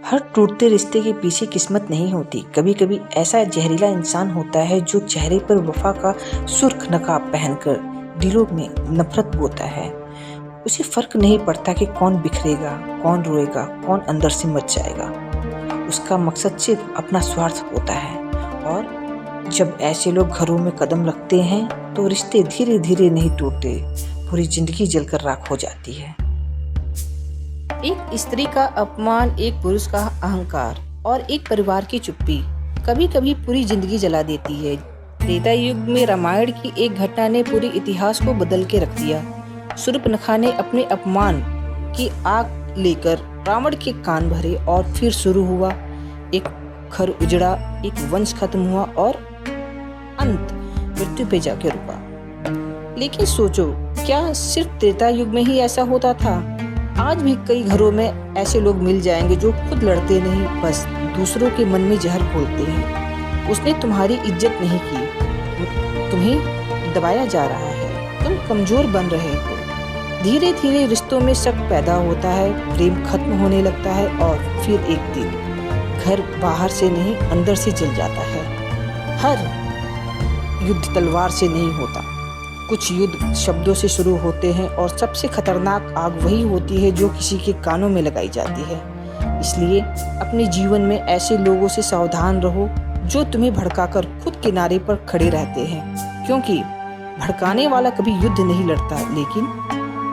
हर टूटते रिश्ते के पीछे किस्मत नहीं होती। कभी कभी ऐसा जहरीला इंसान होता है जो चेहरे पर वफा का सुर्ख नकाब पहनकर दिलों में नफरत बोता है। उसे फर्क नहीं पड़ता कि कौन बिखरेगा, कौन रोएगा, कौन अंदर से मच जाएगा। उसका मकसद सिर्फ अपना स्वार्थ होता है। और जब ऐसे लोग घरों में कदम रखते हैं तो रिश्ते धीरे धीरे नहीं टूटते, पूरी जिंदगी जलकर राख हो जाती है। एक स्त्री का अपमान, एक पुरुष का अहंकार और एक परिवार की चुप्पी कभी कभी पूरी जिंदगी जला देती है। त्रेता युग में रामायण की एक घटना ने पूरे इतिहास को बदल के रख दिया। शूर्पणखा ने अपने अपमान की आग लेकर रावण के कान भरे और फिर शुरू हुआ। एक घर उजड़ा, एक वंश खत्म हुआ और अंत मृत्यु पे जाके रुका। लेकिन सोचो, क्या सिर्फ त्रेता युग में ही ऐसा होता था? आज भी कई घरों में ऐसे लोग मिल जाएंगे जो खुद लड़ते नहीं, बस दूसरों के मन में जहर घोलते हैं। उसने तुम्हारी इज्जत नहीं की, तुम्हें दबाया जा रहा है, तुम कमजोर बन रहे हो। धीरे धीरे रिश्तों में शक पैदा होता है, प्रेम खत्म होने लगता है और फिर एक दिन घर बाहर से नहीं अंदर से जल जाता है। हर युद्ध तलवार से नहीं होता, कुछ युद्ध शब्दों से शुरू होते हैं और सबसे खतरनाक आग वही होती है जो किसी के कानों में लगाई जाती है। इसलिए अपने जीवन में ऐसे लोगों से सावधान रहो जो तुम्हें भड़काकर खुद किनारे पर खड़े रहते हैं, क्योंकि भड़काने वाला कभी युद्ध नहीं लड़ता, लेकिन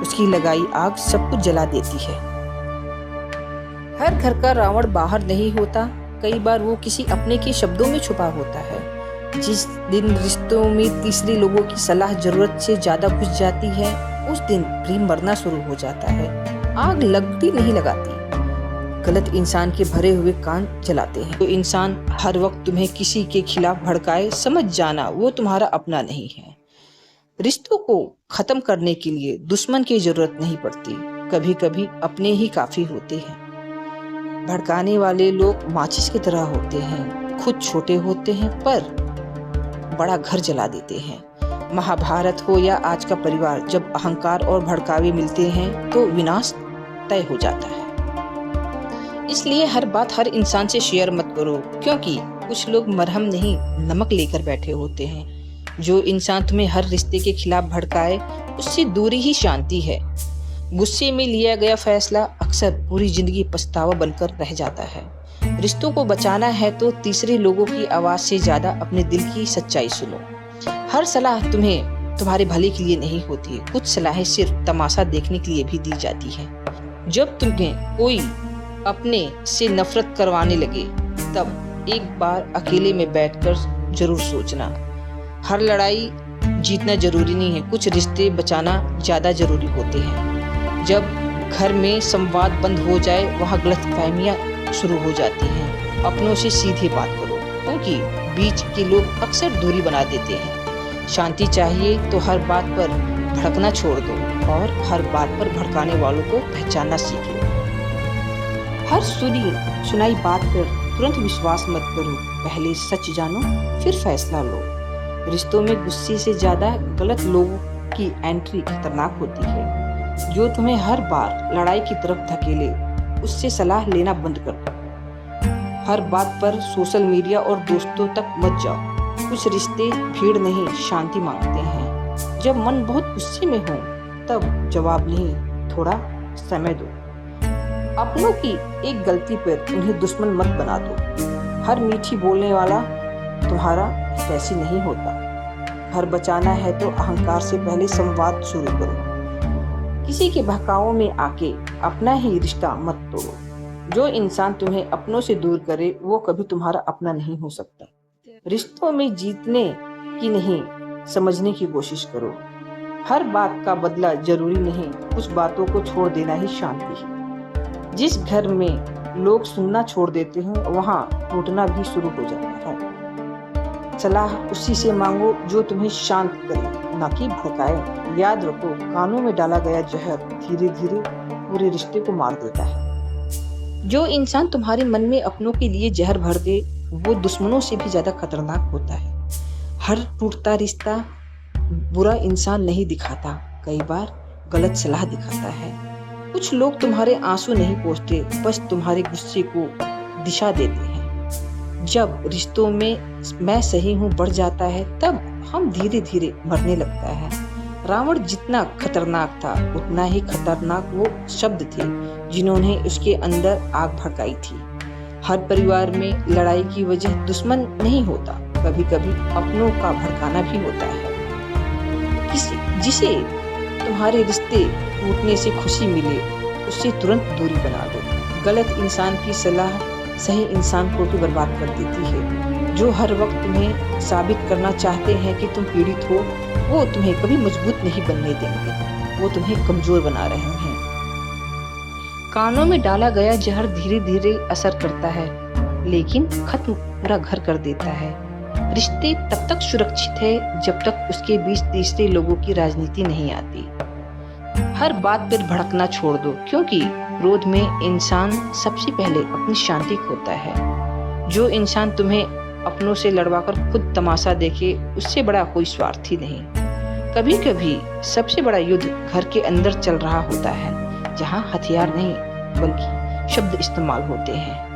उसकी लगाई आग सब कुछ जला देती है। हर घर का रावण बाहर नहीं होता, कई बार वो किसी अपने के शब्दों में छुपा होता है। जिस दिन रिश्तों में तीसरे लोगों की सलाह जरूरत से ज्यादा घुस जाती है, उस दिन प्रेम मरना शुरू हो जाता है। आग लगती नहीं लगाती, गलत इंसान के भरे हुए कान जलाते हैं। तो इंसान हर वक्त तुम्हें किसी के खिलाफ भड़काए, समझ जाना वो तुम्हारा अपना नहीं है। रिश्तों को खत्म करने के लिए दुश्मन की जरूरत नहीं पड़ती, कभी कभी अपने ही काफी होते हैं। भड़काने वाले लोग माचिस की तरह होते हैं, खुद छोटे होते हैं पर बड़ा घर जला देते हैं। महाभारत हो या आज का परिवार, जब अहंकार और भड़कावे मिलते हैं तो विनाश तय हो जाता है। इसलिए हर बात हर इंसान से शेयर मत करो, क्योंकि कुछ लोग मरहम नहीं नमक लेकर बैठे होते हैं। जो इंसान तुम्हें हर रिश्ते के खिलाफ भड़काए, उससे दूरी ही शांति है। गुस्से में लिया गया फैसला अक्सर पूरी जिंदगी पछतावा बनकर रह जाता है। रिश्तों को बचाना है तो तीसरे लोगों की आवाज से ज्यादा अपने दिल की सच्चाई सुनो। हर सलाह तुम्हें तुम्हारे भले के लिए नहीं होती, कुछ सलाहें सिर्फ तमाशा देखने के लिए भी दी जाती है। जब तुम्हें कोई अपने से नफरत करवाने लगे, तब एक बार अकेले में बैठकर जरूर सोचना। हर लड़ाई जीतना जरूरी नहीं है, कुछ रिश्ते बचाना ज्यादा जरूरी होते हैं। जब घर में संवाद बंद हो जाए, वहाँ गलतफहमियां शुरू हो जाती हैं। अपनों से सीधे बात करो, क्योंकि बीच के लोग अक्सर दूरी बना देते हैं। शांति चाहिए तो हर बात पर भड़कना छोड़ दो और हर बात पर भड़काने वालों को पहचानना सीख लो। हर सुनाई बात पर तुरंत विश्वास मत करो, पहले सच जानो फिर फैसला लो। रिश्तों में गुस्से से ज्यादा गलत लोगों की एंट्री खतरनाक होती है। जो तुम्हें हर बार लड़ाई की तरफ धकेले, उससे सलाह लेना बंद कर दो। हर बात पर सोशल मीडिया और दोस्तों तक मत जाओ। कुछ रिश्ते भीड़ नहीं, शांति मांगते हैं। जब मन बहुत गुस्से में हो, तब जवाब नहीं, थोड़ा समय दो। अपनों की एक गलती पर उन्हें दुश्मन मत बना दो। हर मीठी बोलने वाला तुम्हारा हितैषी नहीं होता। घर बचाना है तो अहंकार से पहले संवाद शुरू करो। किसी के बहकावों में आके अपना ही रिश्ता मत तोड़ो। जो इंसान तुम्हें अपनों से दूर करे, वो कभी तुम्हारा अपना नहीं हो सकता। रिश्तों में जीतने की नहीं, समझने की कोशिश करो। हर बात का बदला जरूरी नहीं, कुछ बातों को छोड़ देना ही शांति है। जिस घर में लोग सुनना छोड़ देते हैं, वहाँ टूटना भी शुरू हो जाता है। सलाह उसी से मांगो जो तुम्हें शांत करे, ना कि भड़काए। याद रखो, कानों में डाला गया जहर धीरे धीरे पूरे रिश्ते को मार देता है। जो इंसान तुम्हारे मन में अपनों के लिए जहर भर दे, वो दुश्मनों से भी ज्यादा खतरनाक होता है। हर टूटता रिश्ता बुरा इंसान नहीं दिखाता, कई बार गलत सलाह दिखाता है। कुछ लोग तुम्हारे आंसू नहीं पोंछते, बस तुम्हारे गुस्से को दिशा देते हैं। जब रिश्तों में मैं सही हूँ बढ़ जाता है, तब हम धीरे धीरे मरने लगता है। रावण जितना खतरनाक था, उतना ही खतरनाक वो शब्द थे जिन्होंने उसके अंदर आग भड़काई थी। हर परिवार में लड़ाई की वजह दुश्मन नहीं होता, कभी कभी अपनों का भड़काना भी होता है। जिसे तुम्हारे रिश्ते टूटने से खुशी मिले, उससे तुरंत दूरी बना लो। गलत इंसान की सलाह सही इंसान को भी बर्बाद कर देती है। जो हर वक्त तुम्हें साबित करना चाहते हैं कि तुम पीड़ित हो, वो तुम्हें कभी मजबूत नहीं बनने देंगे, वो तुम्हें कमजोर बना रहे हैं। कानों में डाला गया जहर धीरे धीरे असर करता है, लेकिन खत्म पूरा घर कर देता है। रिश्ते तब तक सुरक्षित है जब तक उसके बीच तीसरे लोगों की राजनीति नहीं आती। हर बात पर भड़कना छोड़ दो, क्योंकि क्रोध में इंसान सबसे पहले अपनी शांति खोता है। जो इंसान तुम्हें अपनों से लड़वाकर खुद तमाशा देखे, उससे बड़ा कोई स्वार्थी नहीं। कभी कभी सबसे बड़ा युद्ध घर के अंदर चल रहा होता है, जहाँ हथियार नहीं बल्कि शब्द इस्तेमाल होते हैं।